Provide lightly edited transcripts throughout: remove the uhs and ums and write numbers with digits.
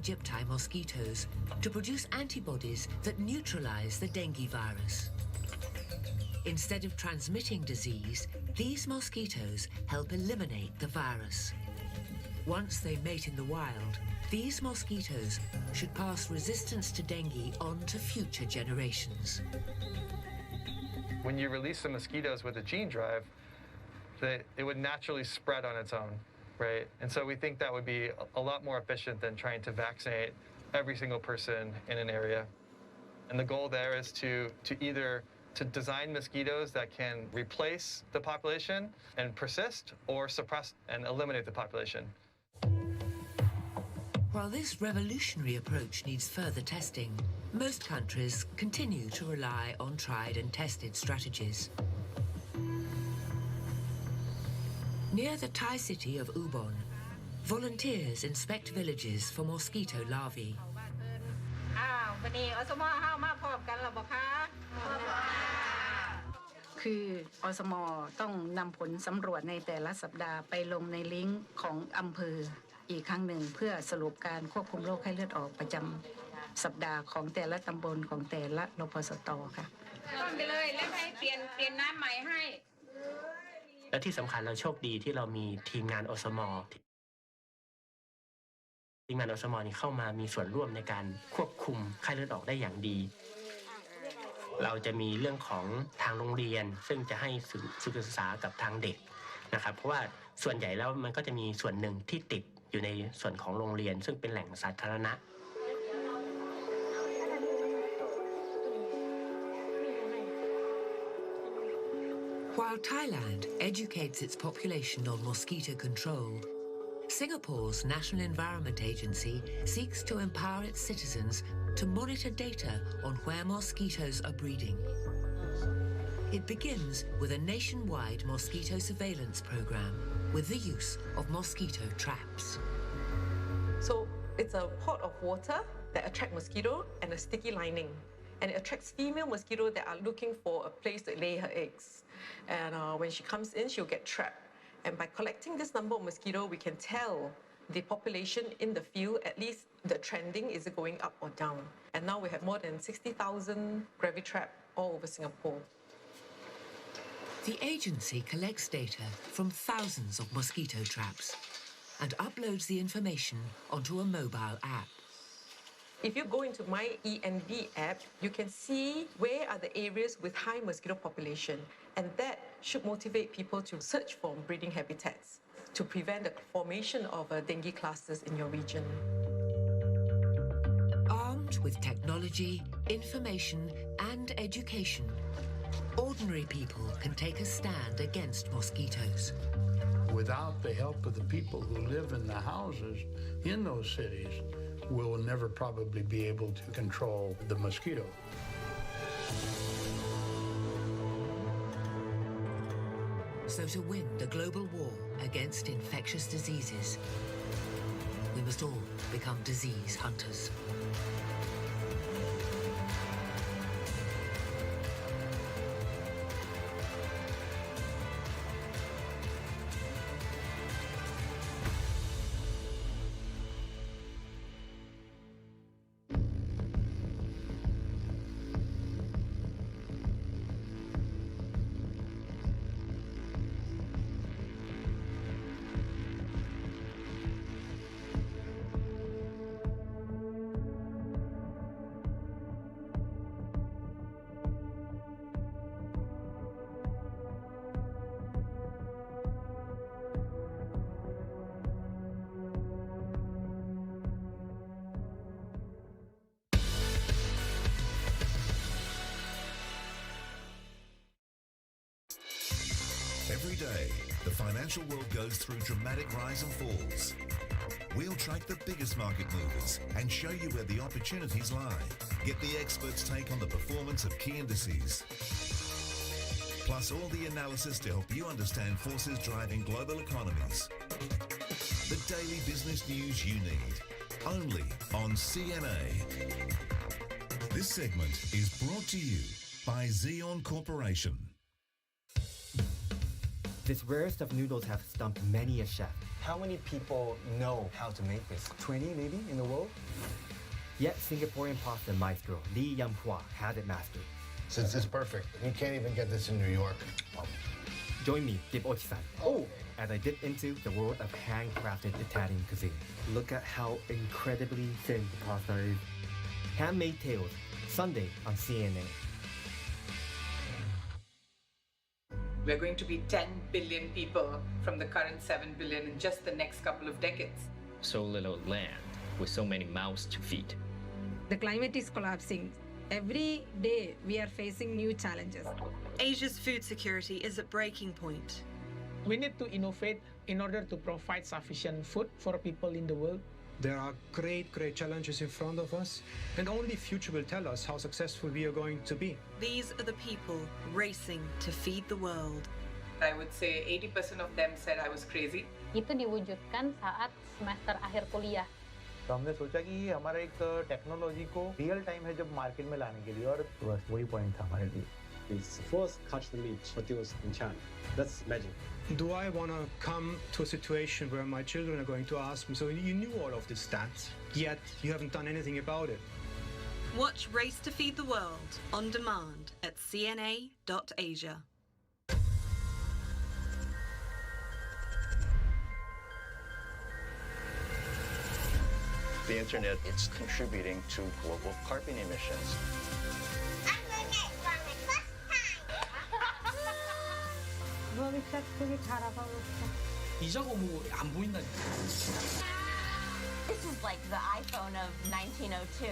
Egypti mosquitoes to produce antibodies that neutralize the dengue virus. Instead of transmitting disease, these mosquitoes help eliminate the virus. Once they mate in the wild, these mosquitoes should pass resistance to dengue on to future generations. When you release the mosquitoes with a gene drive, it would naturally spread on its own, right? And so we think that would be a lot more efficient than trying to vaccinate every single person in an area. And the goal there is to either design mosquitoes that can replace the population and persist, or suppress and eliminate the population. While this revolutionary approach needs further testing, most countries continue to rely on tried and tested strategies. Near the Thai city of Ubon, volunteers inspect villages for mosquito larvae.คืออสมต้องนำผลสำรวจในแต่ละสัปดาห์ไปลงในลิงก์ของอำเภออีกครั้งหนึ่งเพื่อสรุปการควบคุมโรคไข้เลือดออกประจำสัปดาห์ของแต่ละตำบลของแต่ละรพสตค่ะต้นไปเลยแล้วให้เปลี่ยนน้ำใหม่ให้และที่สำคัญเราโชคดีที่เรามีทีมงานอสมนี่เข้ามามีส่วนร่วมในการควบคุมไข้เลือดออกได้อย่างดีเราจะมีเรื่องของทางโรงเรียนซึ่งจะให้ศึกษากับทางเด็กนะครับเพราะว่าส่วนใหญ่แล้วมันก็จะมีส่วนหนึ่งที่ติดอยู่ในส่วนของโรงเรียนซึ่งเป็นแหล่งสาธารณะ While Thailand educates its population on mosquito control, Singapore's National Environment Agency seeks to empower its citizens to monitor data on where mosquitoes are breeding. It begins with a nationwide mosquito surveillance program with the use of mosquito traps. So it's a pot of water that attracts mosquito and a sticky lining. And it attracts female mosquito that are looking for a place to lay her eggs. And when she comes in, she'll get trapped. And by collecting this number of mosquito, we can tell the population in the field, at least the trending, is it going up or down. And now we have more than 60,000 gravity traps all over Singapore. The agency collects data from thousands of mosquito traps and uploads the information onto a mobile app. If you go into my ENB app, you can see where are the areas with high mosquito population, and that should motivate people to search for breeding habitats to prevent the formation of dengue clusters in your region. Armed with technology, information, and education, ordinary people can take a stand against mosquitoes. Without the help of the people who live in the houses in those cities, we'll never probably be able to control the mosquito. So to win the global war against infectious diseases, we must all become disease hunters. Every day, the financial world goes through dramatic rise and falls. We'll track the biggest market movers and show you where the opportunities lie. Get the experts' take on the performance of key indices. Plus all the analysis to help you understand forces driving global economies. The daily business news you need. Only on CNA. This segment is brought to you by Xeon Corporation. This rare stuffed noodles have stumped many a chef. How many people know how to make this? 20 maybe in the world? Yet Singaporean pasta maestro Lee Yam Hua has it mastered. Since it's perfect, you can't even get this in New York. Join me, Dip Ochi-san, as I dip into the world of handcrafted Italian cuisine. Look at how incredibly thin the pasta is. Handmade Tales, Sunday on CNA. We're going to be 10 billion people from the current 7 billion in just the next couple of decades. So little land with so many mouths to feed. The climate is collapsing. Every day we are facing new challenges. Asia's food security is at breaking point. We need to innovate in order to provide sufficient food for people in the world. There are great challenges in front of us, and only future will tell us how successful we are going to be. These are the people racing to feed the world. I would say 80% of them said I was crazy. Itu diwujudkan saat semester akhir kuliah. तो हमने सोचा कि ये हमारा एक technology को real time है जब मार्केट में लाने के लिए और बस वही पॉइंट था हमारे लिए. It's first catch the meat produced in China. That's magic. Do I want to come to a situation where my children are going to ask me, so you knew all of this stats, yet you haven't done anything about it? Watch Race to Feed the World on demand at cna.asia. The internet, it's contributing to global carbon emissions. This is like the iPhone of 1902.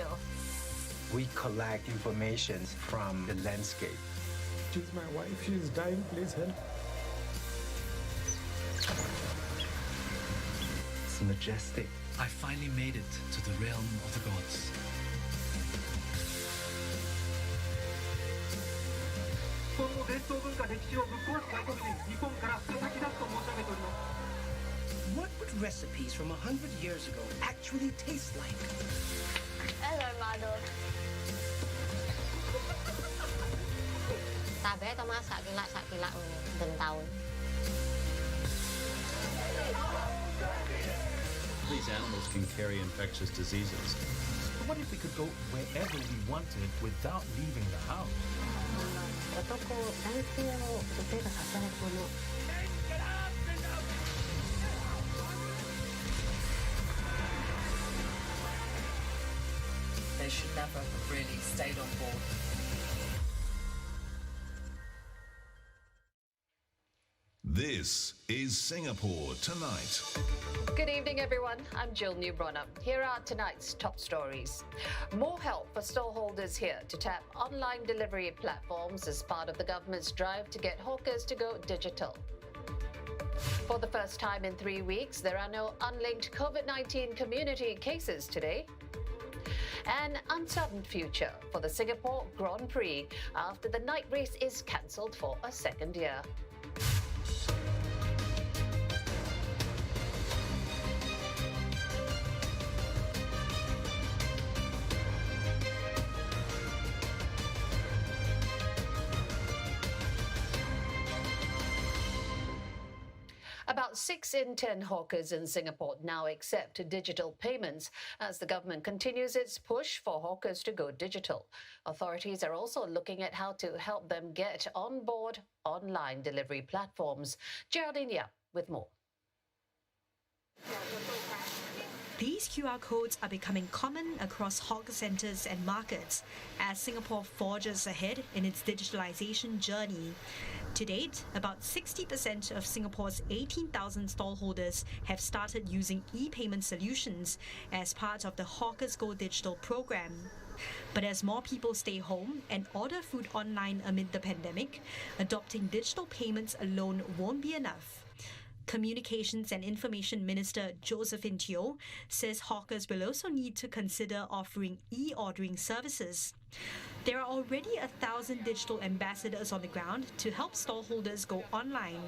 We collect information from the landscape. She's my wife, she's dying, please help. It's majestic. I finally made it to the realm of the gods. What would recipes from 100 years ago actually taste like? Hello, model. Tabe to masak kilak ben taun. These animals can carry infectious diseases. But what if we could go wherever we wanted without leaving the house? They should never have really stayed on board. This is Singapore Tonight. Good evening, everyone. I'm Jill Newbronner. Here are tonight's top stories. More help for stallholders here to tap online delivery platforms as part of the government's drive to get hawkers to go digital. For the first time in 3 weeks, there are no unlinked COVID-19 community cases today. An uncertain future for the Singapore Grand Prix after the night race is cancelled for a second year. About 6 in 10 hawkers in Singapore now accept digital payments as the government continues its push for hawkers to go digital. Authorities are also looking at how to help them get on board online delivery platforms. Geraldine Yap with more. These QR codes are becoming common across hawker centres and markets as Singapore forges ahead in its digitalisation journey. To date, about 60% of Singapore's 18,000 stallholders have started using e-payment solutions as part of the Hawkers Go Digital program. But as more people stay home and order food online amid the pandemic, adopting digital payments alone won't be enough. Communications and Information Minister Josephine Teo says hawkers will also need to consider offering e-ordering services. There are already 1,000 digital ambassadors on the ground to help stallholders go online.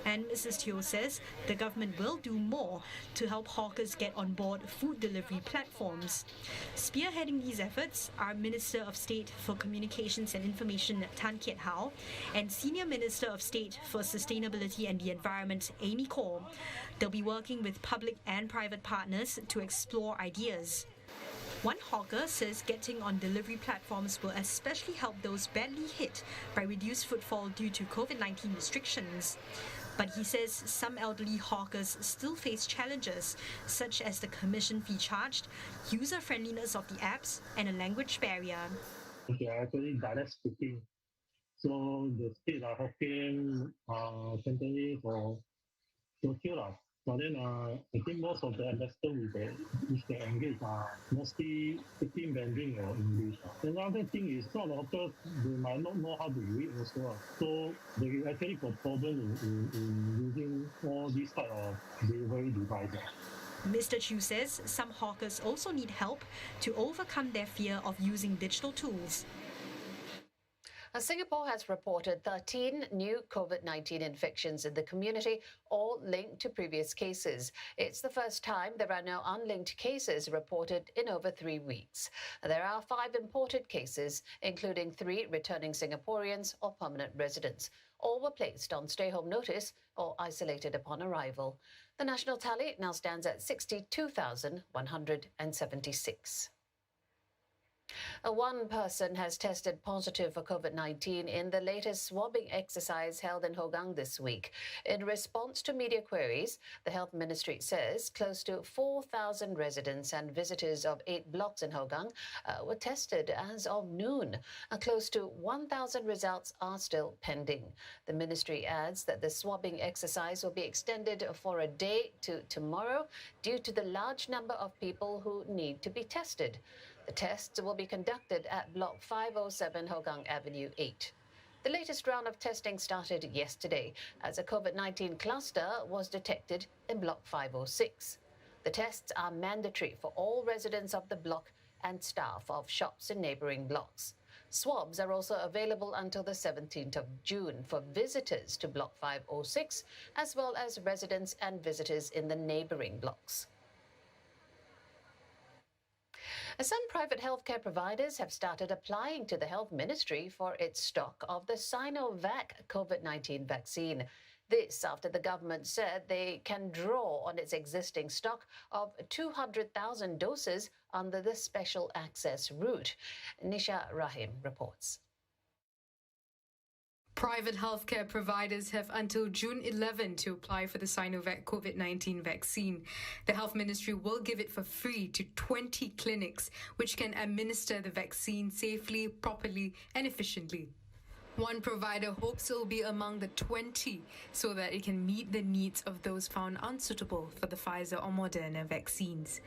And Mrs. Teo says the government will do more to help hawkers get on board food delivery platforms. Spearheading these efforts are Minister of State for Communications and Information Tan Kiat Hao and Senior Minister of State for Sustainability and the Environment Amy Khor. They'll be working with public and private partners to explore ideas. One hawker says getting on delivery platforms will especially help those badly hit by reduced footfall due to COVID-19 restrictions. But he says some elderly hawkers still face challenges, such as the commission fee charged, user-friendliness of the apps, and a language barrier. They are actually dialect speaking. So the speed are Hokkien, Cantonese or Teochew. But then I think most of the ambassadors which they engage are mostly speaking Mandarin or English. Another thing is some hawkers, they might not know how to read also. So they actually got problem in using all these type of delivery devices. Mr. Chu says some hawkers also need help to overcome their fear of using digital tools. Singapore has reported 13 new COVID-19 infections in the community, all linked to previous cases. It's the first time there are no unlinked cases reported in over 3 weeks. There are 5 imported cases, including 3 returning Singaporeans or permanent residents. All were placed on stay-home notice or isolated upon arrival. The national tally now stands at 62,176. One person has tested positive for COVID-19 in the latest swabbing exercise held in Hougang this week. In response to media queries, the Health Ministry says close to 4,000 residents and visitors of 8 blocks in Hougang were tested as of noon. Close to 1,000 results are still pending. The ministry adds that the swabbing exercise will be extended for a day to tomorrow due to the large number of people who need to be tested. The tests will be conducted at Block 507 Hougang Avenue 8. The latest round of testing started yesterday as a COVID-19 cluster was detected in Block 506. The tests are mandatory for all residents of the block and staff of shops in neighbouring blocks. Swabs are also available until the 17th of June for visitors to Block 506, as well as residents and visitors in the neighbouring blocks. Some private healthcare providers have started applying to the Health Ministry for its stock of the Sinovac COVID-19 vaccine. This after the government said they can draw on its existing stock of 200,000 doses under the special access route. Nisha Rahim reports. Private healthcare providers have until June 11 to apply for the Sinovac COVID-19 vaccine. The Health Ministry will give it for free to 20 clinics, which can administer the vaccine safely, properly, and efficiently. One provider hopes it will be among the 20 so that it can meet the needs of those found unsuitable for the Pfizer or Moderna vaccines.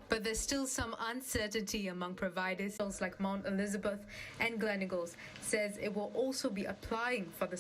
But there's still some uncertainty among providers like Mount Elizabeth and Gleneagles says it will also be applying for the